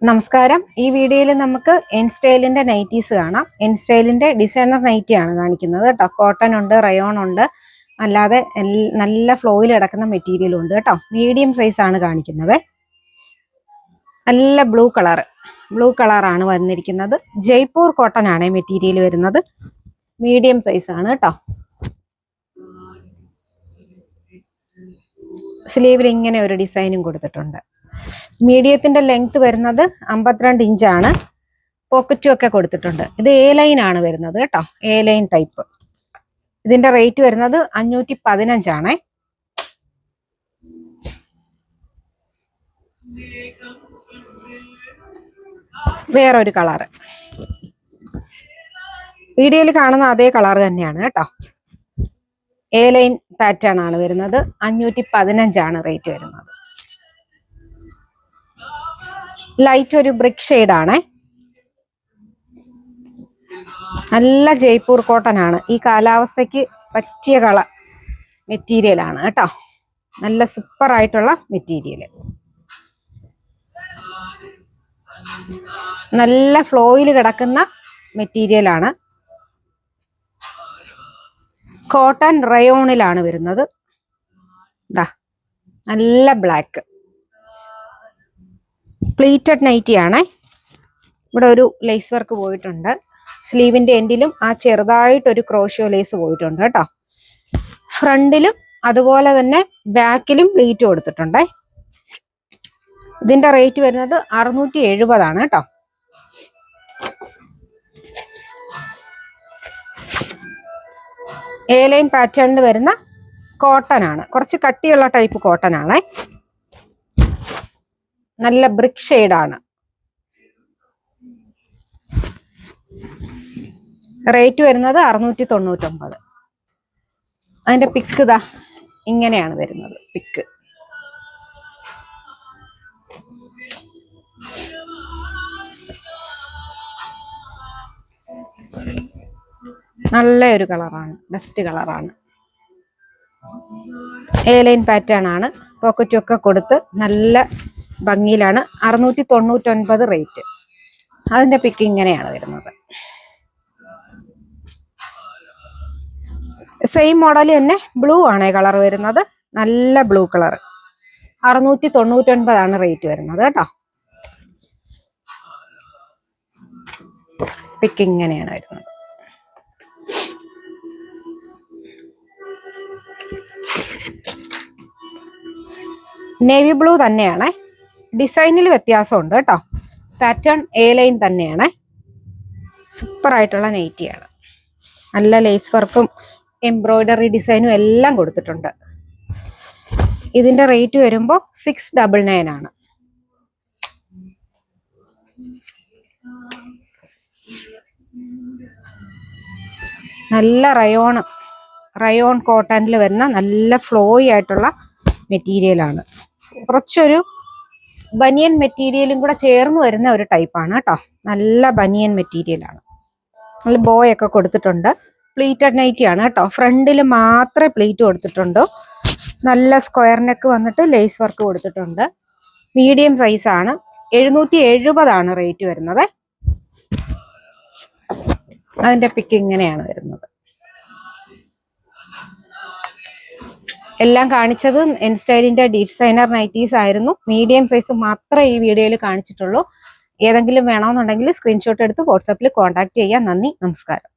നമസ്കാരം. ഈ വീഡിയോയിൽ നമുക്ക് എൻ സ്റ്റൈലിന്റെ നൈറ്റീസ് കാണാം. എൻ സ്റ്റൈലിന്റെ ഡിസൈനർ നൈറ്റി ആണ് കാണിക്കുന്നത് കേട്ടോ. കോട്ടൺ ഉണ്ട്, റയോൺ ഉണ്ട്, അല്ലാതെ നല്ല ഫ്ലോയിൽ കിടക്കുന്ന മെറ്റീരിയലും ഉണ്ട് കേട്ടോ. മീഡിയം സൈസ് ആണ് കാണിക്കുന്നത്. നല്ല ബ്ലൂ കളറാണ് വന്നിരിക്കുന്നത്. ജയ്പൂർ കോട്ടൺ ആണ് മെറ്റീരിയൽ വരുന്നത്. മീഡിയം സൈസ് ആണ് കേട്ടോ. സ്ലീവിൽ ഇങ്ങനെ ഒരു ഡിസൈനും കൊടുത്തിട്ടുണ്ട്. മീഡിയത്തിന്റെ ലെങ്ത് വരുന്നത് 52 ഇഞ്ചാണ്. പോക്കറ്റും ഒക്കെ കൊടുത്തിട്ടുണ്ട്. ഇത് എ ലൈൻ ആണ് വരുന്നത് കേട്ടോ. A line type. ഇതിന്റെ റേറ്റ് വരുന്നത് 515 ആണ്. വേറൊരു കളറ്, വീഡിയോയിൽ കാണുന്ന അതേ കളർ തന്നെയാണ് കേട്ടോ. എ ലൈൻ പാറ്റേൺ ആണ് വരുന്നത്. 515 ആണ് റേറ്റ് വരുന്നത്. ലൈറ്റ് ഒരു ബ്രിക്ക് ഷെയ്ഡ് ആണ്. നല്ല ജയ്പൂർ കോട്ടൺ ആണ്. ഈ കാലാവസ്ഥയ്ക്ക് പറ്റിയ മെറ്റീരിയൽ ആണ് കേട്ടോ. നല്ല സൂപ്പർ ആയിട്ടുള്ള മെറ്റീരിയൽ. നല്ല ഫ്ലോയിൽ കിടക്കുന്ന മെറ്റീരിയൽ ആണ്. കോട്ടൺ റയോണിലാണ് വരുന്നത്. നല്ല ബ്ലാക്ക് പ്ലീറ്റഡ് നൈറ്റി ആണ്. ഇവിടെ ഒരു ലേസ് വർക്ക് പോയിട്ടുണ്ട്. സ്ലീവിന്റെ എൻഡിലും ആ ചെറുതായിട്ടൊരു ക്രോഷ്യോ ലേസ് പോയിട്ടുണ്ട് കേട്ടോ. ഫ്രണ്ടിലും അതുപോലെ തന്നെ ബാക്കിലും പ്ലീറ്റ് കൊടുത്തിട്ടുണ്ട്. ഇതിന്റെ റേറ്റ് വരുന്നത് 670 ആണ് കേട്ടോ. എ ലൈൻ പാറ്റേണിൽ വരുന്ന കോട്ടൺ ആണ്. കുറച്ച് കട്ടിയുള്ള ടൈപ്പ് കോട്ടൺ ആണ്. നല്ല ബ്രിക്ക് ഷെയ്ഡ് ആണ്. റേറ്റ് വരുന്നത് 699. അതിന്റെ പിക്ക് ഇതാ ഇങ്ങനെയാണ് വരുന്നത്. പിക്ക് നല്ലൊരു കളറാണ്. ഡസ്റ്റ് കളറാണ്. എ ലൈൻ പാറ്റേൺ ആണ്. പോക്കറ്റും ഒക്കെ കൊടുത്ത് നല്ല ഭംഗിയിലാണ്. 699 റേറ്റ്. അതിന്റെ പിക്ക് ഇങ്ങനെയാണ് വരുന്നത്. സെയിം മോഡൽ തന്നെ ബ്ലൂ ആണ് കളർ വരുന്നത്. നല്ല ബ്ലൂ കളർ. 699 ആണ് റേറ്റ് വരുന്നത് കേട്ടോ. പിക്ക് ഇങ്ങനെയാണ് വരുന്നത്. നേവി ബ്ലൂ തന്നെയാണ്. ഡിസൈനിൽ വ്യത്യാസമുണ്ട് കേട്ടോ. പാറ്റേൺ എ ലൈൻ തന്നെയാണ്. സൂപ്പർ ആയിട്ടുള്ള നൈറ്റിയാണ്. നല്ല ലേസ് വർക്കും എംബ്രോയിഡറി ഡിസൈനും എല്ലാം കൊടുത്തിട്ടുണ്ട്. ഇതിന്റെ റേറ്റ് വരുമ്പോൾ 699 ആണ്. നല്ല റയോൺ കോട്ടണിൽ വരുന്ന നല്ല ഫ്ലോയി ആയിട്ടുള്ള മെറ്റീരിയൽ ആണ്. കുറച്ചൊരു ബനിയൻ മെറ്റീരിയലും കൂടെ ചേർന്ന് വരുന്ന ഒരു ടൈപ്പാണ് കേട്ടോ. നല്ല ബനിയൻ മെറ്റീരിയൽ ആണ്. നല്ല ബോയ് ഒക്കെ കൊടുത്തിട്ടുണ്ട്. പ്ലീറ്റഡ് നൈറ്റി ആണ് കേട്ടോ. ഫ്രണ്ടിൽ മാത്രമേ പ്ലീറ്റ് കൊടുത്തിട്ടുണ്ടോ. നല്ല സ്ക്വയർ നെക്ക് വന്നിട്ട് ലേസ് വർക്ക് കൊടുത്തിട്ടുണ്ട്. മീഡിയം സൈസ് ആണ്. 770 ആണ് റേറ്റ് വരുന്നത്. അതിന്റെ പിക്ക് ഇങ്ങനെയാണ് വരുന്നത്. എല്ലാം കാണിച്ചത് എൻ സ്റ്റൈലിന്റെ ഡിസൈനർ നൈറ്റീസ് ആയിരുന്നു. മീഡിയം സൈസ് മാത്രമേ ഈ വീഡിയോയിൽ കാണിച്ചിട്ടുള്ളൂ. ഏതെങ്കിലും വേണമെന്നുണ്ടെങ്കിൽ സ്ക്രീൻഷോട്ട് എടുത്ത് വാട്സാപ്പിൽ കോൺടാക്ട് ചെയ്യാം. നന്ദി, നമസ്കാരം.